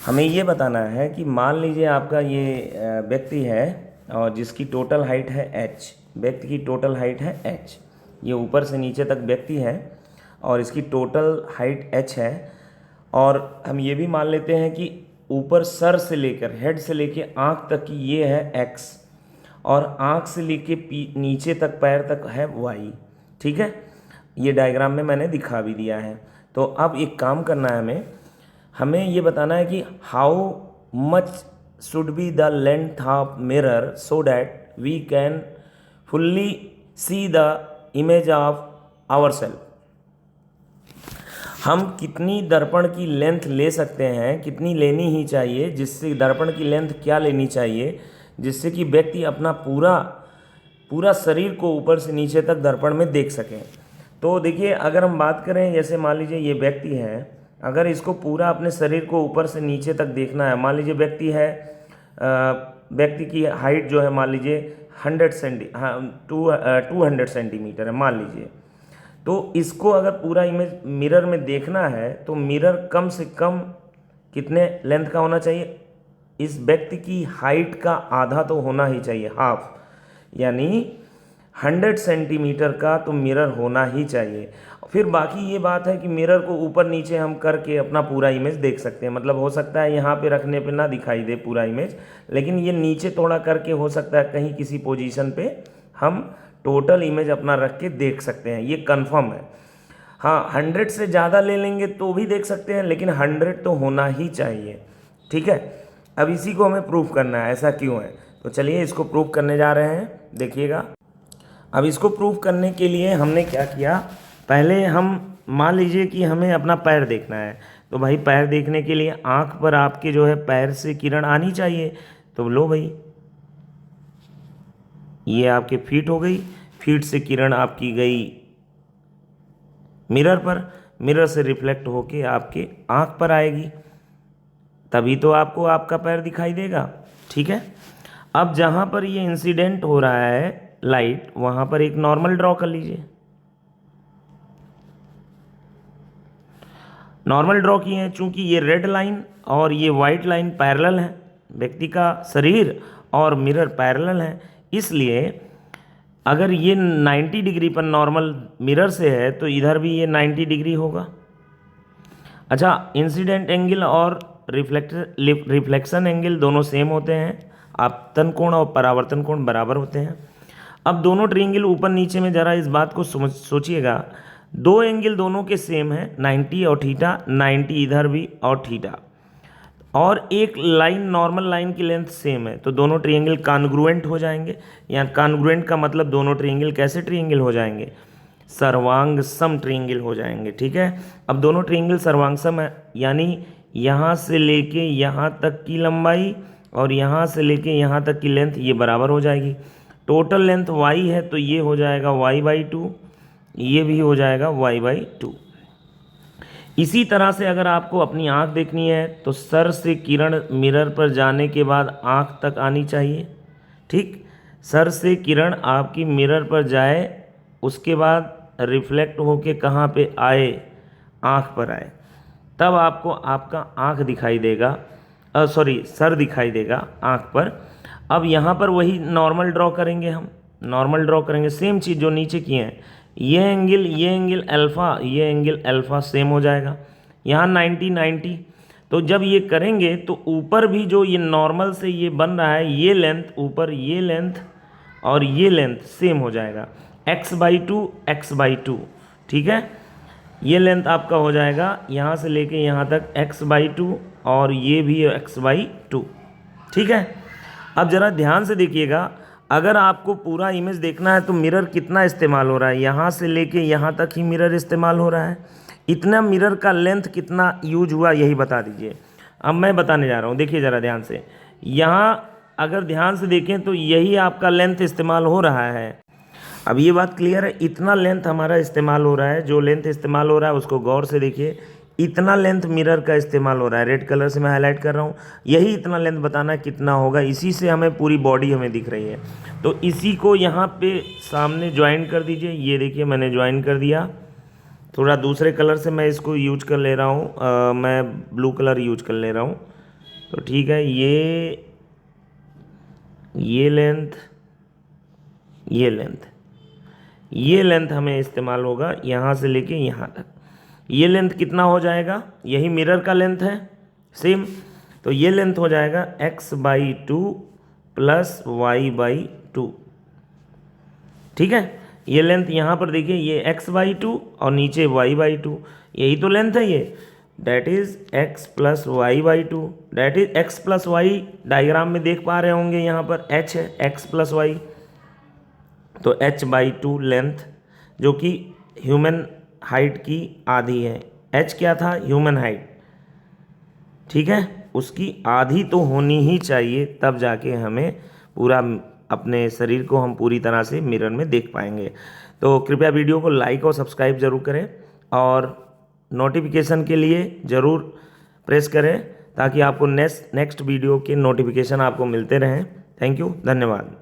हमें ये बताना है कि मान लीजिए आपका ये व्यक्ति है और जिसकी टोटल हाइट है h, व्यक्ति की टोटल हाइट है h, ये ऊपर से नीचे तक व्यक्ति है और इसकी टोटल हाइट h है। और हम ये भी मान लेते हैं कि ऊपर सर से लेकर हेड से लेकर आँख तक की ये है x और आँख से लेके नीचे तक पैर तक है y। ठीक है, ये डायग्राम में मैंने दिखा भी दिया है। तो अब एक काम करना है हमें ये बताना है कि how much should be the length of mirror so that we can fully see the image of our self. हम कितनी दर्पण की लेंथ ले सकते हैं, कितनी लेनी ही चाहिए, जिससे दर्पण की लेंथ क्या लेनी चाहिए जिससे कि व्यक्ति अपना पूरा शरीर को ऊपर से नीचे तक दर्पण में देख सकें। तो देखिए, अगर हम बात करें, जैसे मान लीजिए ये व्यक्ति है, अगर इसको पूरा अपने शरीर को ऊपर से नीचे तक देखना है, मान लीजिए व्यक्ति है, व्यक्ति की हाइट जो है मान लीजिए 200 सेंटीमीटर है मान लीजिए। तो इसको अगर पूरा इमेज मिरर में देखना है तो मिरर कम से कम कितने लेंथ का होना चाहिए? इस व्यक्ति की हाइट का आधा तो होना ही चाहिए, हाफ, यानी 100 सेंटीमीटर का तो मिरर होना ही चाहिए। फिर बाकी ये बात है कि मिरर को ऊपर नीचे हम करके अपना पूरा इमेज देख सकते हैं। मतलब हो सकता है यहाँ पे रखने पे ना दिखाई दे पूरा इमेज, लेकिन ये नीचे थोड़ा करके हो सकता है कहीं किसी पोजीशन पे हम टोटल इमेज अपना रख के देख सकते हैं, ये कंफर्म है। हाँ, 100 से ज़्यादा ले लेंगे तो भी देख सकते हैं, लेकिन 100 तो होना ही चाहिए। ठीक है, अब इसी को हमें प्रूफ करना है, ऐसा क्यों है। तो चलिए इसको प्रूफ करने जा रहे हैं, देखिएगा। अब इसको प्रूफ करने के लिए हमने क्या किया, पहले हम मान लीजिए कि हमें अपना पैर देखना है। तो भाई पैर देखने के लिए आँख पर आपके जो है पैर से किरण आनी चाहिए। तो लो भाई, ये आपके फीट हो गई, फीट से किरण आपकी गई मिरर पर, मिरर से रिफ्लेक्ट होके आपके आँख पर आएगी, तभी तो आपको आपका पैर दिखाई देगा। ठीक है, अब जहाँ पर ये इंसिडेंट हो रहा है लाइट, वहाँ पर एक नॉर्मल ड्रॉ कर लीजिए। नॉर्मल ड्रॉ किए हैं, चूंकि ये रेड लाइन और ये वाइट लाइन पैरेलल है, व्यक्ति का शरीर और मिरर पैरेलल है, इसलिए अगर ये 90 डिग्री पर नॉर्मल मिरर से है तो इधर भी ये 90 डिग्री होगा। अच्छा, इंसिडेंट एंगल और रिफ्लेक्शन एंगल दोनों सेम होते हैं, आपतन कोण और परावर्तन कोण बराबर होते हैं। अब दोनों ट्रायंगल ऊपर नीचे में ज़रा इस बात को सोचिएगा, दो एंगल दोनों के सेम है, 90 और थीटा, 90 इधर भी और थीटा, और एक लाइन नॉर्मल लाइन की लेंथ सेम है, तो दोनों ट्रायंगल कॉन्ग्रुएंट हो जाएंगे। यहाँ कॉन्ग्रुएंट का मतलब दोनों ट्रायंगल कैसे ट्रायंगल हो जाएंगे? सर्वांग सम ट्रायंगल हो जाएंगे। ठीक है, अब दोनों ट्रायंगल सर्वांग सम है, यानी यहाँ से लेके यहाँ तक की लंबाई और यहाँ से लेके यहाँ तक की लेंथ ये बराबर हो जाएगी। टोटल लेंथ y है तो ये हो जाएगा y/2, ये भी हो जाएगा y/2। इसी तरह से अगर आपको अपनी आँख देखनी है तो सर से किरण मिरर पर जाने के बाद आँख तक आनी चाहिए। ठीक, सर से किरण आपकी मिरर पर जाए, उसके बाद रिफ्लेक्ट होके कहाँ पे आए? आँख पर आए, तब आपको आपका आँख दिखाई देगा, सर दिखाई देगा आँख पर। अब यहाँ पर वही नॉर्मल ड्रॉ करेंगे, हम नॉर्मल ड्रॉ करेंगे, सेम चीज़ जो नीचे किए हैं, ये एंगल अल्फ़ा, ये एंगल अल्फ़ा सेम हो जाएगा। यहाँ 90 तो जब ये करेंगे तो ऊपर भी जो ये नॉर्मल से ये बन रहा है, ये लेंथ ऊपर, ये लेंथ और ये लेंथ सेम हो जाएगा, x/2। ठीक है, ये लेंथ आपका हो जाएगा यहाँ से लेके यहाँ तक x/2 और ये भी x/2। ठीक है, अब ज़रा ध्यान से देखिएगा, अगर आपको पूरा इमेज देखना है तो मिरर कितना इस्तेमाल हो रहा है, यहाँ से लेके यहाँ तक ही मिरर इस्तेमाल हो रहा है। इतना मिरर का लेंथ कितना यूज हुआ यही बता दीजिए। अब मैं बताने जा रहा हूँ, देखिए ज़रा ध्यान से, यहाँ अगर ध्यान से देखें तो यही आपका लेंथ इस्तेमाल हो रहा है। अब ये बात क्लियर है, इतना लेंथ हमारा इस्तेमाल हो रहा है, जो लेंथ इस्तेमाल हो रहा है उसको गौर से देखिए, इतना लेंथ मिरर का इस्तेमाल हो रहा है, रेड कलर से मैं हाईलाइट कर रहा हूँ, यही इतना लेंथ बताना कितना होगा, इसी से हमें पूरी बॉडी हमें दिख रही है। तो इसी को यहाँ पे सामने ज्वाइन कर दीजिए, ये देखिए मैंने ज्वाइन कर दिया। थोड़ा दूसरे कलर से मैं इसको यूज कर ले रहा हूँ, मैं ब्लू कलर यूज कर ले रहा हूँ। तो ठीक है, ये लेंथ, ये लेंथ हमें इस्तेमाल होगा यहाँ से लेके यहाँ तक। ये लेंथ कितना हो जाएगा, यही मिरर का लेंथ है सेम, तो ये लेंथ हो जाएगा x/2 + y/2। ठीक है, ये लेंथ यहाँ पर देखिए, ये x/2 और नीचे y/2, यही तो लेंथ है ये, that is x + y/2, that is x + y diagram में देख पा रहे होंगे, यहाँ पर h है, x + y, तो h/2 लेंथ, जो कि ह्यूमन हाइट की आधी है। h क्या था, ह्यूमन हाइट, ठीक है, उसकी आधी तो होनी ही चाहिए, तब जाके हमें पूरा अपने शरीर को हम पूरी तरह से मिरर में देख पाएंगे। तो कृपया वीडियो को लाइक और सब्सक्राइब ज़रूर करें और नोटिफिकेशन के लिए ज़रूर प्रेस करें, ताकि आपको नेक्स्ट वीडियो के नोटिफिकेशन आपको मिलते रहें। थैंक यू, धन्यवाद।